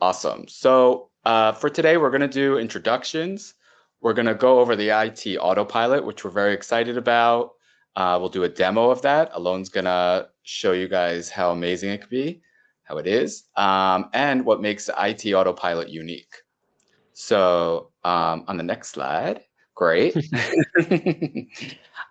Awesome. So for today, we're going to do introductions. We're going to go over the IT Autopilot, which we're very excited about. We'll do a demo of that. Alon's going to show you guys how amazing it could be, how it is, and what makes the IT Autopilot unique. So on the next slide, great.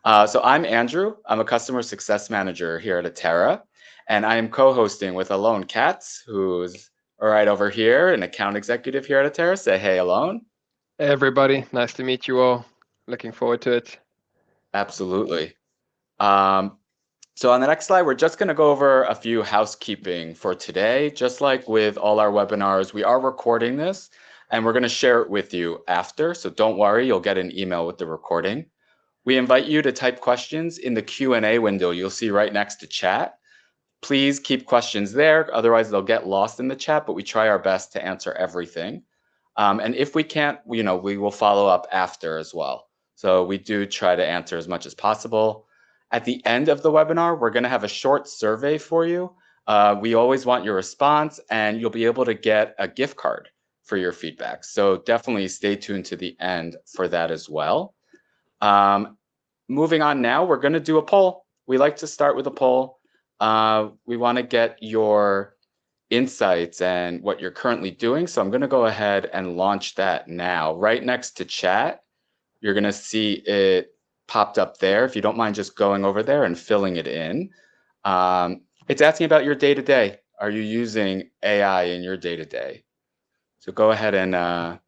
So I'm Andrew. I'm a customer success manager here at Atera, and I am co-hosting with Alon Katz, who's right over here, an account executive here at Atera. Say hey, Alon. Hey everybody, nice to meet you all. Looking forward to it. Absolutely. So on the next slide, we're just going to go over a few housekeeping for today. Just like with all our webinars, we are recording this, and we're going to share it with you after. So don't worry, you'll get an email with the recording. We invite you to type questions in the Q&A window you'll see right next to chat. Please keep questions there, otherwise they'll get lost in the chat, but we try our best to answer everything. And if we can't, we will follow up after as well. So we do try to answer as much as possible. At the end of the webinar, we're going to have a short survey for you. We always want your response, and you'll be able to get a gift card for your feedback. So definitely stay tuned to the end for that as well. Moving on now, we're going to do a poll. We like to start with a poll. We want to get your insights and what you're currently doing. So I'm going to go ahead and launch that now. Right next to chat, you're going to see it popped up there. If you don't mind just going over there and filling it in. It's asking about your day-to-day. Are you using AI in your day-to-day? So go ahead and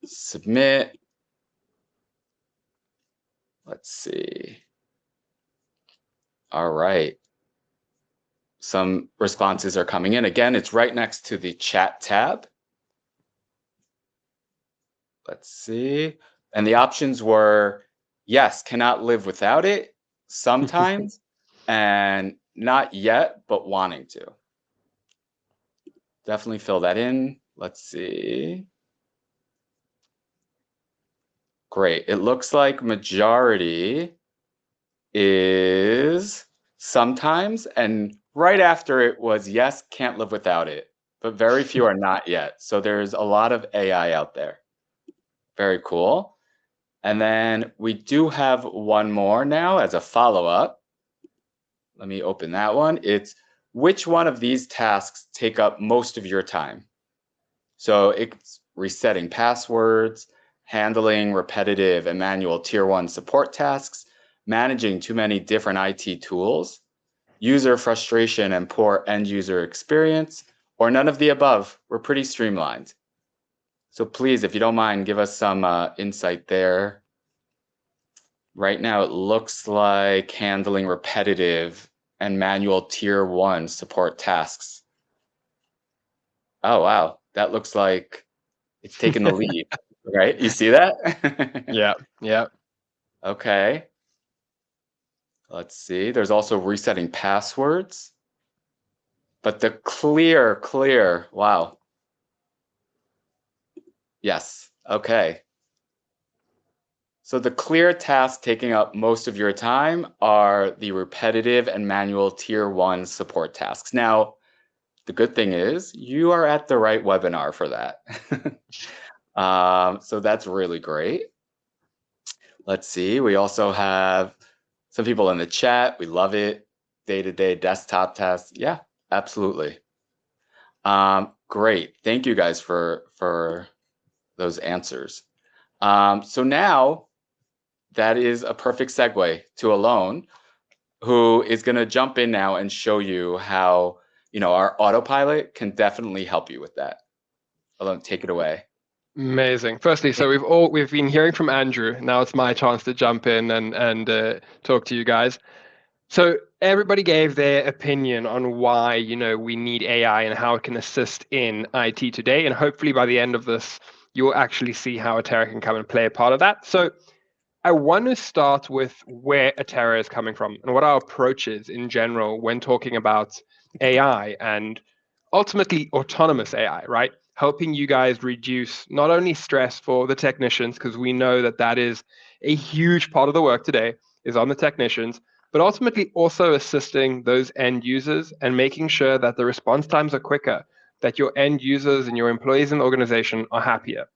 submit. Let's see. All right. Some responses are coming in. Again, it's right next to the chat tab. Let's see. And the options were, yes, cannot live without it, sometimes, and not yet, but wanting to. Definitely fill that in. Let's see. Great. It looks like majority is sometimes, and right after it was yes, can't live without it, but very few are not yet. So there's a lot of AI out there. Very cool. And then we do have one more now as a follow-up. Let me open that one. It's which one of these tasks take up most of your time? So it's resetting passwords, handling repetitive and manual tier 1 support tasks, managing too many different IT tools, user frustration and poor end user experience, or none of the above. We're pretty streamlined. So please, if you don't mind, give us some insight there. Right now, it looks like handling repetitive and manual tier 1 support tasks. Oh, wow. That looks like it's taking the lead, right? You see that? Yeah. Okay. Let's see. There's also resetting passwords. But the clear, wow. Yes. Okay. So the clear tasks taking up most of your time are the repetitive and manual tier 1 support tasks. Now, the good thing is you are at the right webinar for that. So that's really great. Let's see. We also have some people in the chat. We love it. Day-to-day desktop tasks. Yeah, absolutely. Great. Thank you guys for those answers. So now that is a perfect segue to Alon, who is going to jump in now and show you how our autopilot can definitely help you with that. Alon, take it away. Amazing. Firstly, so we've been hearing from Andrew. Now it's my chance to jump in and talk to you guys. So everybody gave their opinion on why we need AI and how it can assist in IT today, and hopefully by the end of this, you'll actually see how Atera can come and play a part of that. So I want to start with where Atera is coming from and what our approach is in general when talking about AI and ultimately autonomous AI, right? Helping you guys reduce not only stress for the technicians, because we know that that is a huge part of the work today is on the technicians, but ultimately also assisting those end users and making sure that the response times are quicker, that your end users and your employees in the organization are happier.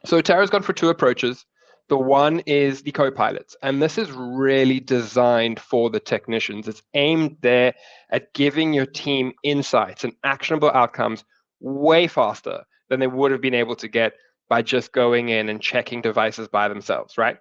So Atera's gone for two approaches. The one is the copilots, and this is really designed for the technicians. It's aimed there at giving your team insights and actionable outcomes way faster than they would have been able to get by just going in and checking devices by themselves, right?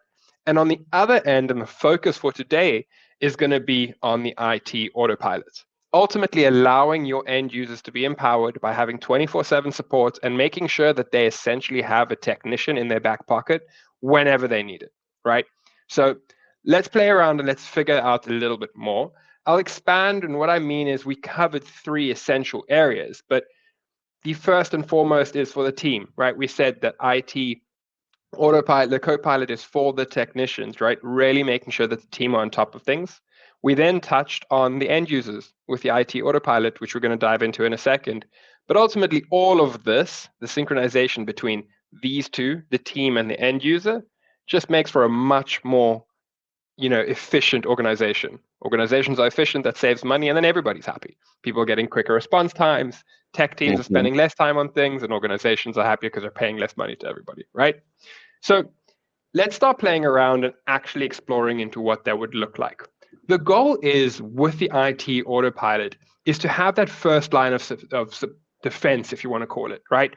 And on the other end, and the focus for today is going to be on the IT Autopilot, ultimately allowing your end users to be empowered by having 24/7 support and making sure that they essentially have a technician in their back pocket whenever they need it, right? So let's play around and let's figure out a little bit more. I'll expand, and what I mean is we covered three essential areas, but the first and foremost is for the team, right? We said that IT Autopilot, the Copilot is for the technicians, right? Really making sure that the team are on top of things. We then touched on the end users with the IT Autopilot, which we're going to dive into in a second. But ultimately, all of this, the synchronization between these two, the team and the end user, just makes for a much more, efficient organization. Organizations are efficient, that saves money, and then everybody's happy. People are getting quicker response times, tech teams are spending less time on things, and organizations are happier because they're paying less money to everybody, right? So let's start playing around and actually exploring into what that would look like. The goal is with the IT Autopilot is to have that first line of defense, if you want to call it, right?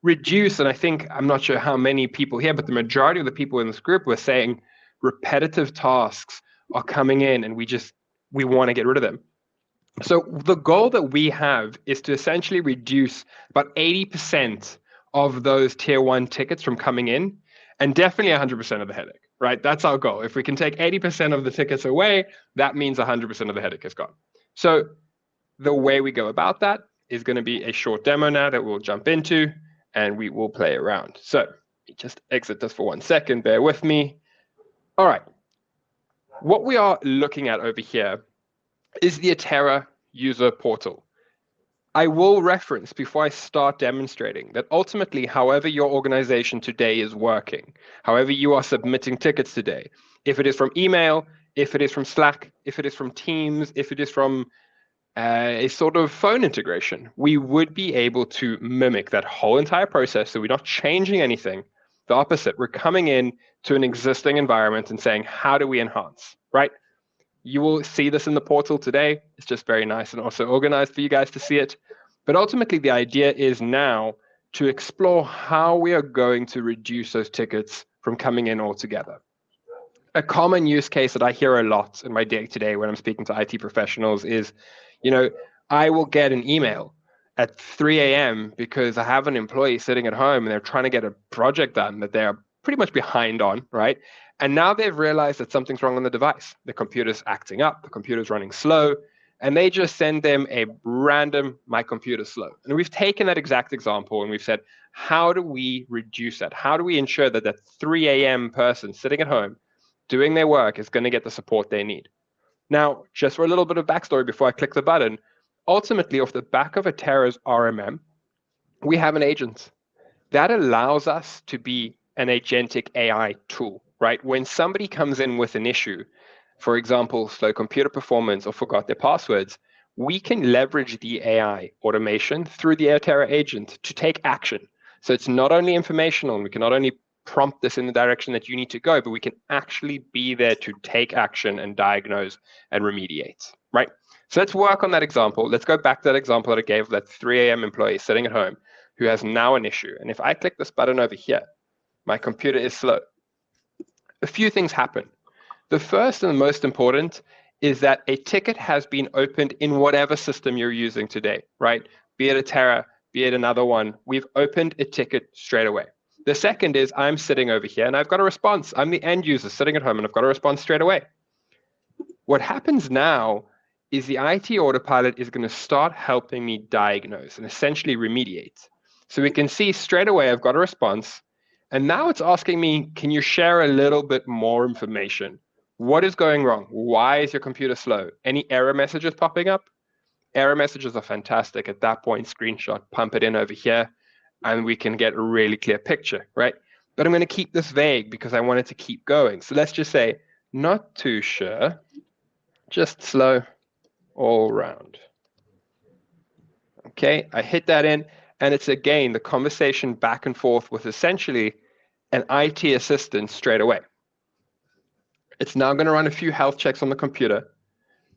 Reduce, and I think, I'm not sure how many people here, but the majority of the people in this group were saying repetitive tasks are coming in and we want to get rid of them. So the goal that we have is to essentially reduce about 80% of those tier one tickets from coming in, and definitely 100% of the headache, right? That's our goal. If we can take 80% of the tickets away, that means 100% of the headache is gone. So the way we go about that is going to be a short demo now that we'll jump into, and we will play around. So just exit this for 1 second, bear with me. All right. What we are looking at over here is the Atera user portal. I will reference before I start demonstrating that ultimately, however your organization today is working, however you are submitting tickets today, if it is from email, if it is from Slack, if it is from Teams, if it is from a sort of phone integration, we would be able to mimic that whole entire process. So we're not changing anything. The opposite, we're coming in to an existing environment and saying, how do we enhance, right? You will see this in the portal today. It's just very nice and also organized for you guys to see it. But ultimately, the idea is now to explore how we are going to reduce those tickets from coming in altogether. A common use case that I hear a lot in my day-to-day when I'm speaking to IT professionals is, I will get an email at 3 a.m. because I have an employee sitting at home and they're trying to get a project done that they're pretty much behind on, right? And now they've realized that something's wrong on the device. The computer's acting up, the computer's running slow, and they just send them a random, my computer's slow. And we've taken that exact example and we've said, how do we reduce that? How do we ensure that that 3 a.m. person sitting at home doing their work is going to get the support they need? Now, just for a little bit of backstory before I click the button, ultimately off the back of Atera's RMM, we have an agent. That allows us to be an agentic AI tool, right? When somebody comes in with an issue, for example, slow computer performance or forgot their passwords, we can leverage the AI automation through the Atera agent to take action. So it's not only informational, and we can not only prompt this in the direction that you need to go, but we can actually be there to take action and diagnose and remediate, right? So let's work on that example. Let's go back to that example that I gave of that 3 a.m. employee sitting at home who has now an issue. And if I click this button over here, my computer is slow. A few things happen. The first and the most important is that a ticket has been opened in whatever system you're using today, right? Be it Atera, be it another one, we've opened a ticket straight away. The second is I'm sitting over here and I've got a response. I'm the end user sitting at home and I've got a response straight away. What happens now is the IT Autopilot is going to start helping me diagnose and essentially remediate. So we can see straight away I've got a response. And now it's asking me, can you share a little bit more information? What is going wrong? Why is your computer slow? Any error messages popping up? Error messages are fantastic. At that point, screenshot, pump it in over here, and we can get a really clear picture, right? But I'm going to keep this vague because I want it to keep going. So let's just say, not too sure, just slow all round. Okay, I hit that in, and it's again the conversation back and forth with essentially an IT assistant straight away. It's now going to run a few health checks on the computer,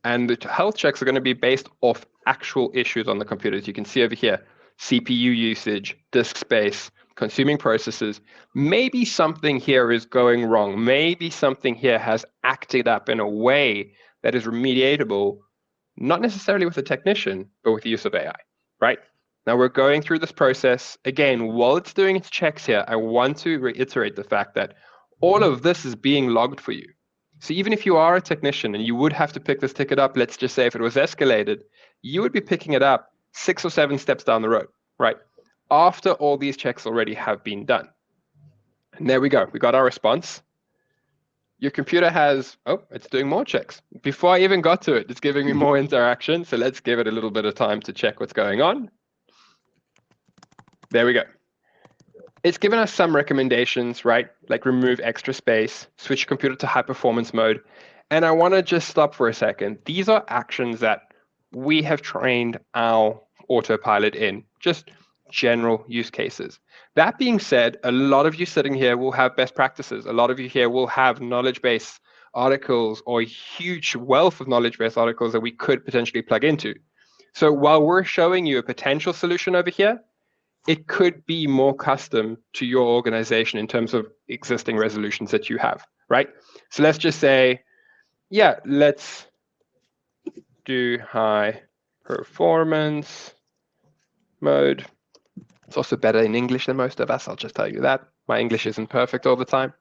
and the health checks are going to be based off actual issues on the computer. As you can see over here, CPU usage, disk space, consuming processes. Maybe something here is going wrong. Maybe something here has acted up in a way that is remediatable, not necessarily with a technician, but with the use of AI, right? Now we're going through this process. Again, while it's doing its checks here, I want to reiterate the fact that all of this is being logged for you. So even if you are a technician and you would have to pick this ticket up, let's just say if it was escalated, you would be picking it up 6 or 7 steps down the road, right? After all these checks already have been done. And there we go. We got our response. Your computer has, oh, it's doing more checks. Before I even got to it, it's giving me more interaction. So let's give it a little bit of time to check what's going on. There we go. It's given us some recommendations, right? Like remove extra space, switch your computer to high performance mode. And I want to just stop for a second. These are actions that we have trained our autopilot in, just general use cases. That being said, a lot of you sitting here will have best practices. A lot of you here will have knowledge base articles or a huge wealth of knowledge base articles that we could potentially plug into. So while we're showing you a potential solution over here, it could be more custom to your organization in terms of existing resolutions that you have, right? So let's just say, yeah, let's do high performance mode. It's also better in English than most of us, I'll just tell you that. My English isn't perfect all the time.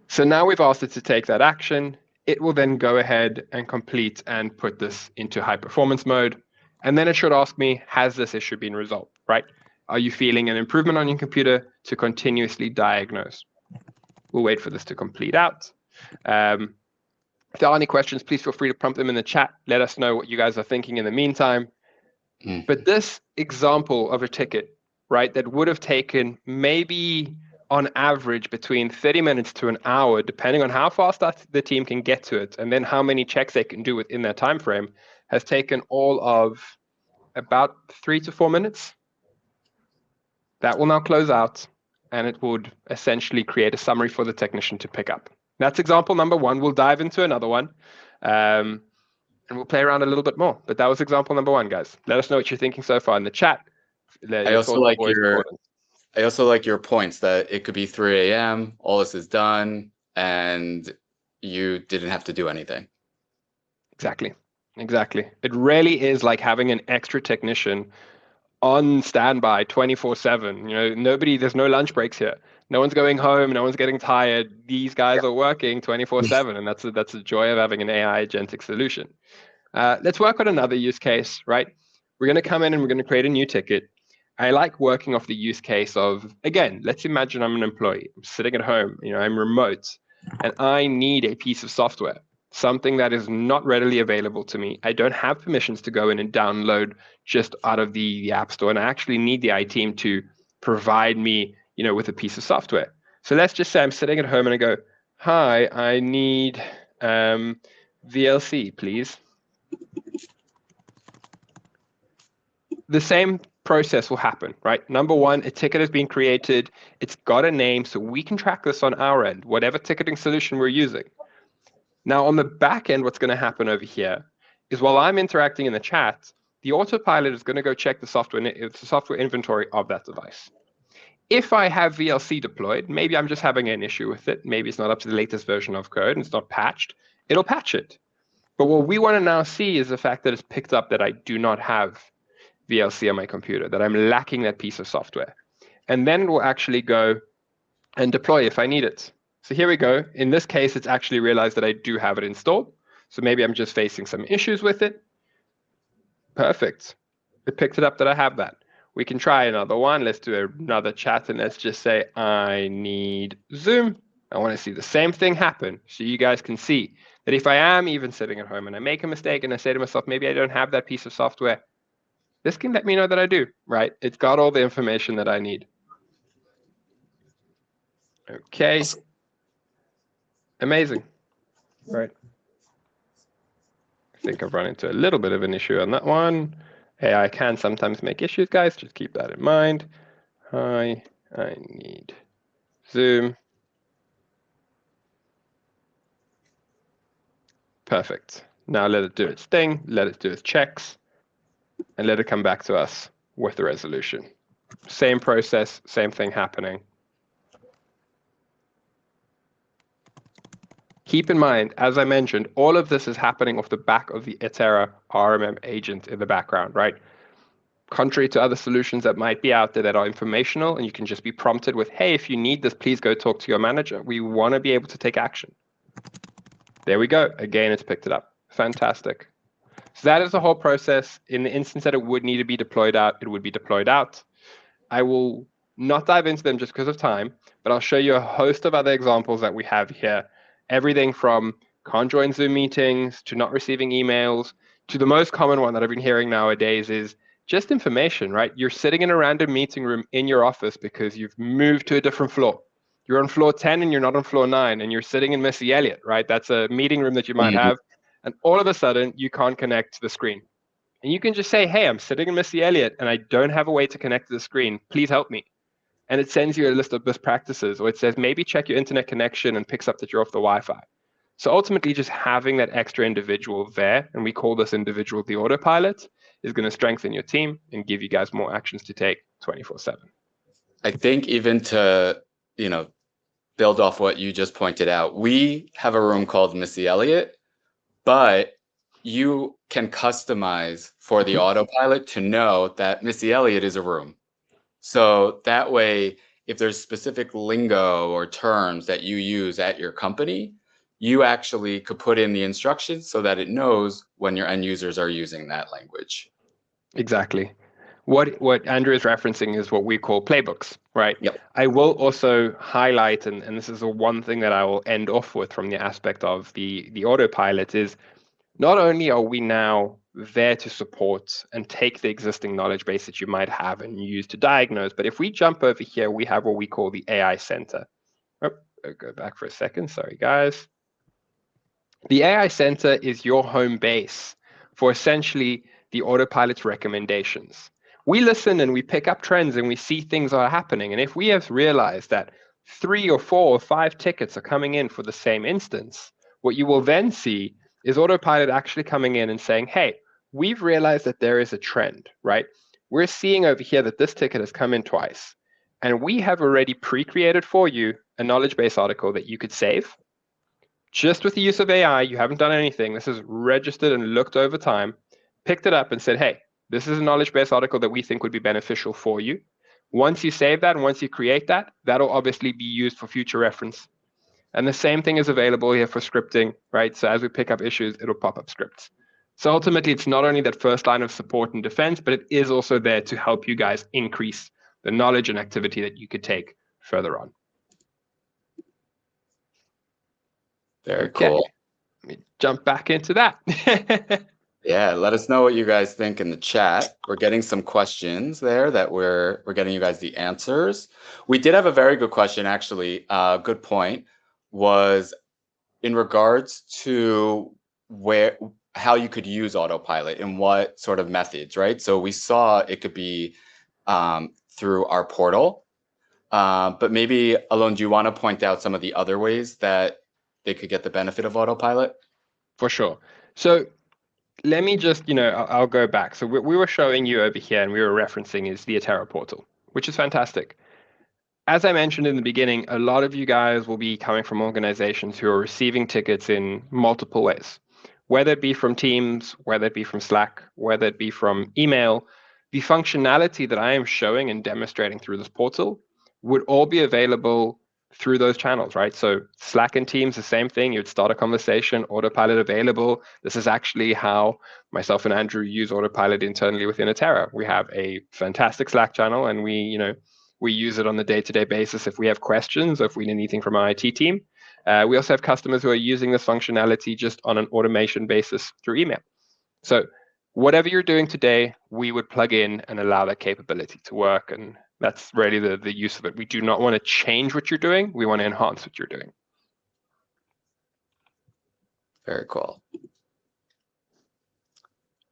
So now we've asked it to take that action. It will then go ahead and complete and put this into high performance mode. And then it should ask me, has this issue been resolved, right? Are you feeling an improvement on your computer to continuously diagnose? We'll wait for this to complete out. If there are any questions, please feel free to prompt them in the chat. Let us know what you guys are thinking in the meantime. But this example of a ticket, right, that would have taken maybe on average between 30 minutes to an hour, depending on how fast the team can get to it, and then how many checks they can do within their time frame, has taken all of about 3 to 4 minutes. That will now close out, and it would essentially create a summary for the technician to pick up. That's example number 1. We'll dive into another one, and we'll play around a little bit more. But that was example number 1, guys. Let us know what you're thinking so far in the chat. I also like your points that it could be 3 a.m., all this is done, and you didn't have to do anything. Exactly. It really is like having an extra technician on standby 24/7. You know, there's no lunch breaks here. No one's going home. No one's getting tired. These guys are working 24/7, and that's the joy of having an AI agentic solution. Let's work on another use case, right? We're going to come in and we're going to create a new ticket. I like working off the use case of, again, let's imagine I'm an employee. I'm sitting at home, I'm remote, and I need a piece of software, something that is not readily available to me. I don't have permissions to go in and download just out of the App Store, and I actually need the IT team to provide me, with a piece of software. So let's just say I'm sitting at home and I go, hi, I need VLC, please. The same process will happen, right? Number 1, a ticket has been created. It's got a name, so we can track this on our end, whatever ticketing solution we're using. Now, on the back end, what's going to happen over here is while I'm interacting in the chat, the autopilot is going to go check the software inventory of that device. If I have VLC deployed, maybe I'm just having an issue with it. Maybe it's not up to the latest version of code and it's not patched. It'll patch it. But what we want to now see is the fact that it's picked up that I do not have VLC on my computer, that I'm lacking that piece of software. And then it will actually go and deploy if I need it. So here we go. In this case, it's actually realized that I do have it installed. So maybe I'm just facing some issues with it. Perfect. It picked it up that I have that. We can try another one. Let's do another chat and let's just say I need Zoom. I want to see the same thing happen so you guys can see that if I am even sitting at home and I make a mistake and I say to myself, maybe I don't have that piece of software, this can let me know that I do, right? It's got all the information that I need. Okay. Amazing. Right. I think I've run into a little bit of an issue on that one. AI can sometimes make issues, guys. Just keep that in mind. Hi, I need Zoom. Perfect. Now let it do its thing, let it do its checks, and let it come back to us with the resolution. Same process, same thing happening. Keep in mind, as I mentioned, all of this is happening off the back of the Atera RMM agent in the background, right? Contrary to other solutions that might be out there that are informational and you can just be prompted with, hey, if you need this, please go talk to your manager. We want to be able to take action. There we go. Again, it's picked it up. Fantastic. So that is the whole process. In the instance that it would need to be deployed out, it would be deployed out. I will not dive into them just because of time, but I'll show you a host of other examples that we have here. Everything from can't join Zoom meetings to not receiving emails to the most common one that I've been hearing nowadays is just information, right? You're sitting in a random meeting room in your office because you've moved to a different floor. You're on floor 10 and you're not on floor 9 and you're sitting in Missy Elliott, right? That's a meeting room that you might have. And all of a sudden you can't connect to the screen. And you can just say, hey, I'm sitting in Missy Elliott and I don't have a way to connect to the screen. Please help me. And it sends you a list of best practices, or it says, maybe check your internet connection and picks up that you're off the Wi-Fi. So ultimately, just having that extra individual there, and we call this individual the autopilot, is going to strengthen your team and give you guys more actions to take 24/7. I think even to, build off what you just pointed out, we have a room called Missy Elliott, but you can customize for the autopilot to know that Missy Elliott is a room. So that way, if there's specific lingo or terms that you use at your company, you actually could put in the instructions so that it knows when your end users are using that language. Exactly. What Andrew is referencing is what we call playbooks, right? Yep. I will also highlight, and this is the one thing that I will end off with from the aspect of the autopilot is not only are we now there to support and take the existing knowledge base that you might have and use to diagnose, but if we jump over here, we have what we call the AI Center. Oh, I'll go back for a second. Sorry, guys. The AI Center is your home base for essentially the autopilot's recommendations. We listen and we pick up trends and we see things are happening. And if we have realized that 3 or 4 or 5 tickets are coming in for the same instance, what you will then see is autopilot actually coming in and saying, hey, we've realized that there is a trend, right? We're seeing over here that this ticket has come in twice. And we have already pre-created for you a knowledge base article that you could save. Just with the use of AI, you haven't done anything. This is registered and looked over time, picked it up and said, hey, this is a knowledge base article that we think would be beneficial for you. Once you save that and once you create that, that'll obviously be used for future reference. And the same thing is available here for scripting, right? So as we pick up issues, it'll pop up scripts. So ultimately, it's not only that first line of support and defense, but it is also there to help you guys increase the knowledge and activity that you could take further on. Very cool. Let me jump back into that. Yeah, let us know what you guys think in the chat. We're getting some questions there that we're getting you guys the answers. We did have a very good question, actually. Good point was in regards to how you could use autopilot and what sort of methods, right? So we saw it could be through our portal, but maybe Alon, do you want to point out some of the other ways that they could get the benefit of autopilot? For sure. So let me just, I'll go back. So we were showing you over here and we were referencing is the Atera portal, which is fantastic. As I mentioned in the beginning, a lot of you guys will be coming from organizations who are receiving tickets in multiple ways, whether it be from Teams, whether it be from Slack, whether it be from email. The functionality that I am showing and demonstrating through this portal would all be available through those channels, right? So Slack and Teams, the same thing. You'd start a conversation, autopilot available. This is actually how myself and Andrew use autopilot internally within Atera. We have a fantastic Slack channel and we use it on the day-to-day basis if we have questions or if we need anything from our IT team. We also have customers who are using this functionality just on an automation basis through email. So whatever you're doing today, we would plug in and allow that capability to work. And that's really the use of it. We do not want to change what you're doing. We want to enhance what you're doing. Very cool.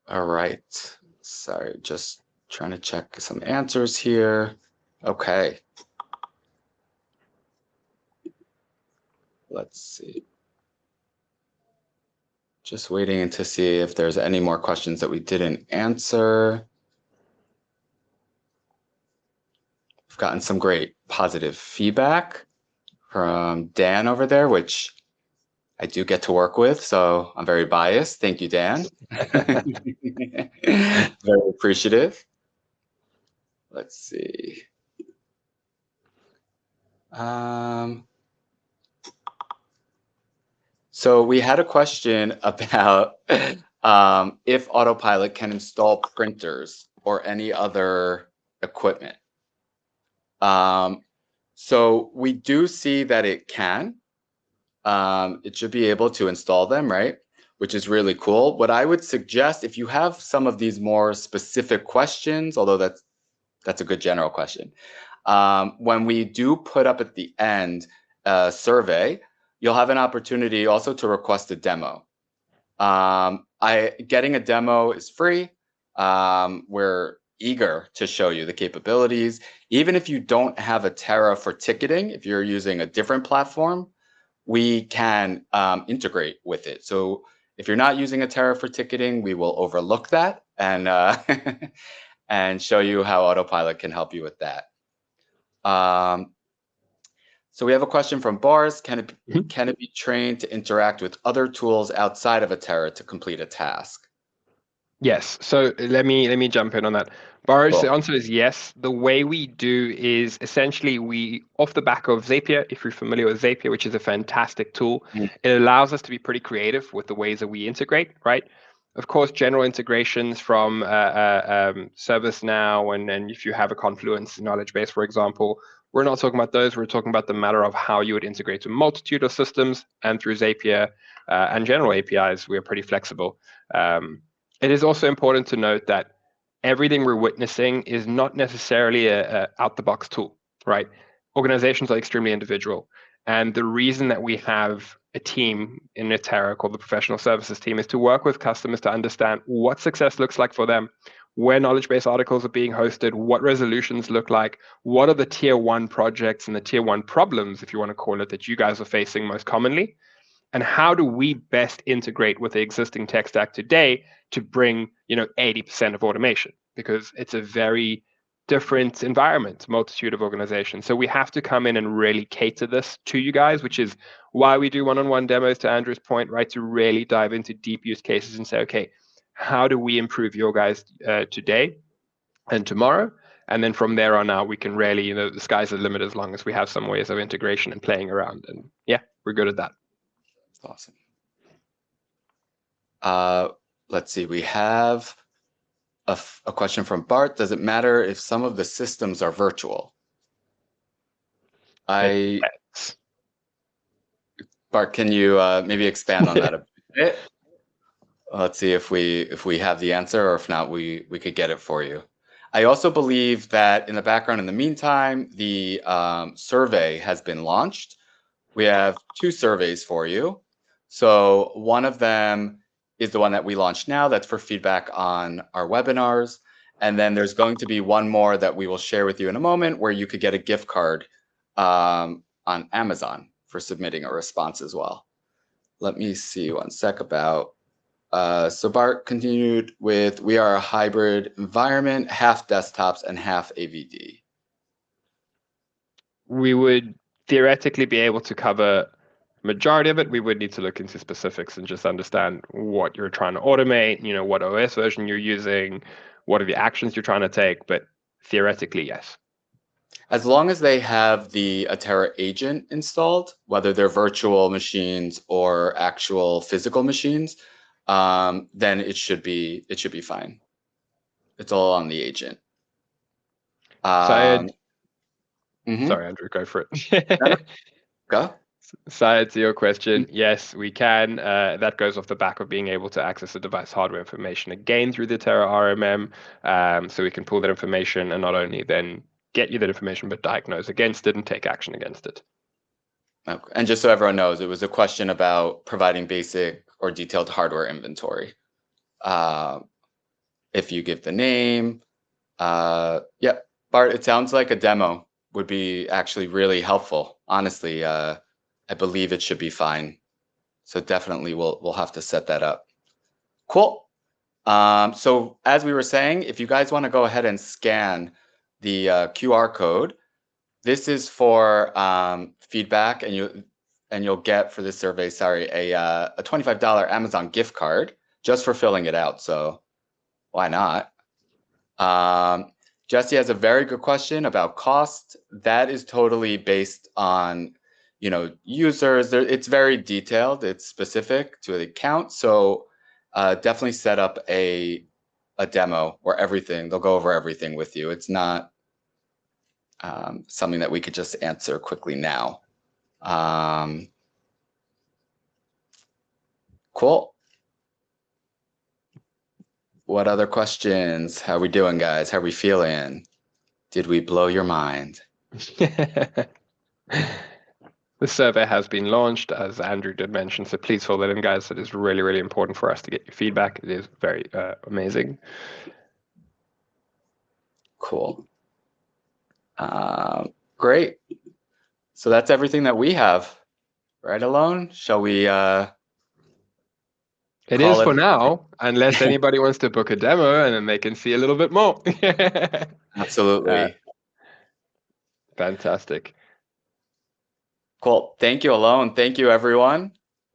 All right. Sorry, just trying to check some answers here. Okay. Let's see. Just waiting to see if there's any more questions that we didn't answer. We've gotten some great positive feedback from Dan over there, which I do get to work with, so I'm very biased. Thank you, Dan. Very appreciative. Let's see. So we had a question about if Autopilot can install printers or any other equipment. So we do see that it can. It should be able to install them, right? Which is really cool. What I would suggest, if you have some of these more specific questions, although that's a good general question, when we do put up at the end a survey, you'll have an opportunity also to request a demo. Getting a demo is free. We're eager to show you the capabilities. Even if you don't have Atera for ticketing, if you're using a different platform, we can integrate with it. So if you're not using Atera for ticketing, we will overlook that and and show you how Autopilot can help you with that. So we have a question from Bars. Can it be trained to interact with other tools outside of Atera to complete a task? Yes. So let me jump in on that. Bars, Cool. the answer is yes. The way we do is essentially we, off the back of Zapier, if you're familiar with Zapier, which is a fantastic tool, it allows us to be pretty creative with the ways that we integrate, right? Of course, general integrations from ServiceNow, and if you have a Confluence knowledge base, for example, we're not talking about those. We're talking about the matter of how you would integrate to a multitude of systems, and through Zapier and general APIs, we are pretty flexible. It is also important to note that everything we're witnessing is not necessarily a out-the-box tool, right? Organizations are extremely individual. And the reason that we have a team in Atera called the professional services team is to work with customers to understand what success looks like for them, where knowledge base articles are being hosted, what resolutions look like, what are the tier one projects and the tier one problems, if you want to call it, that you guys are facing most commonly, and how do we best integrate with the existing tech stack today to bring 80% of automation, because it's a very different environment, multitude of organizations. So we have to come in and really cater this to you guys, which is why we do one-on-one demos, to Andrew's point, right? To really dive into deep use cases and say, okay, how do we improve your guys today and tomorrow? And then from there on out, we can really, the sky's the limit as long as we have some ways of integration and playing around. And yeah, we're good at that. That's awesome. Let's see, we have a question from Bart. Does it matter if some of the systems are virtual? Bart, can you maybe expand on that a bit? Let's see if we have the answer, or if not, we could get it for you. I also believe that in the background, in the meantime, the survey has been launched. We have 2 surveys for you. So one of them is the one that we launched now. That's for feedback on our webinars. And then there's going to be one more that we will share with you in a moment, where you could get a gift card on Amazon for submitting a response as well. Let me see one sec about. So Bart continued with, we are a hybrid environment, half desktops and half AVD. We would theoretically be able to cover majority of it. We would need to look into specifics and just understand what you're trying to automate, what OS version you're using, what are the actions you're trying to take, but theoretically, yes. As long as they have the Atera agent installed, whether they're virtual machines or actual physical machines, then it should be fine. It's all on the agent. Sorry, Andrew, go for it. Go. Syed, to your question, yes, we can. That goes off the back of being able to access the device hardware information again through the Atera RMM, so we can pull that information and not only then get you that information, but diagnose against it and take action against it. Okay. And just so everyone knows, it was a question about providing basic or detailed hardware inventory. if you give the name. Yeah, Bart, it sounds like a demo would be actually really helpful. Honestly, I believe it should be fine. So definitely we'll have to set that up. Cool. So as we were saying, if you guys want to go ahead and scan the QR code, this is for feedback, and you'll get for this survey, sorry, a $25 Amazon gift card just for filling it out. So why not? Jesse has a very good question about cost. That is totally based on, users. It's very detailed. It's specific to the account. So definitely set up a demo where they'll go over everything with you. It's not something that we could just answer quickly now. Cool. What other questions? How are we doing, guys? How are we feeling? Did we blow your mind? The survey has been launched, as Andrew did mention, so please fill that in, guys. It is really, really important for us to get your feedback. It is very amazing. Cool. Great. So that's everything that we have. Right, Alone? Shall we It is for now, unless anybody wants to book a demo and then they can see a little bit more. Absolutely. Fantastic. Cool. Thank you, Alone. Thank you, everyone.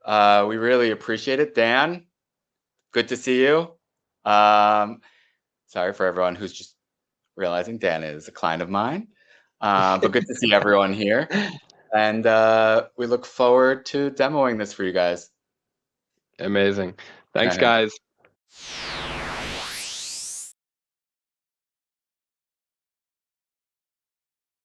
We really appreciate it. Dan, good to see you. Sorry for everyone who's just realizing Dan is a client of mine. But good to see everyone here. And we look forward to demoing this for you guys. Amazing. Thanks, guys.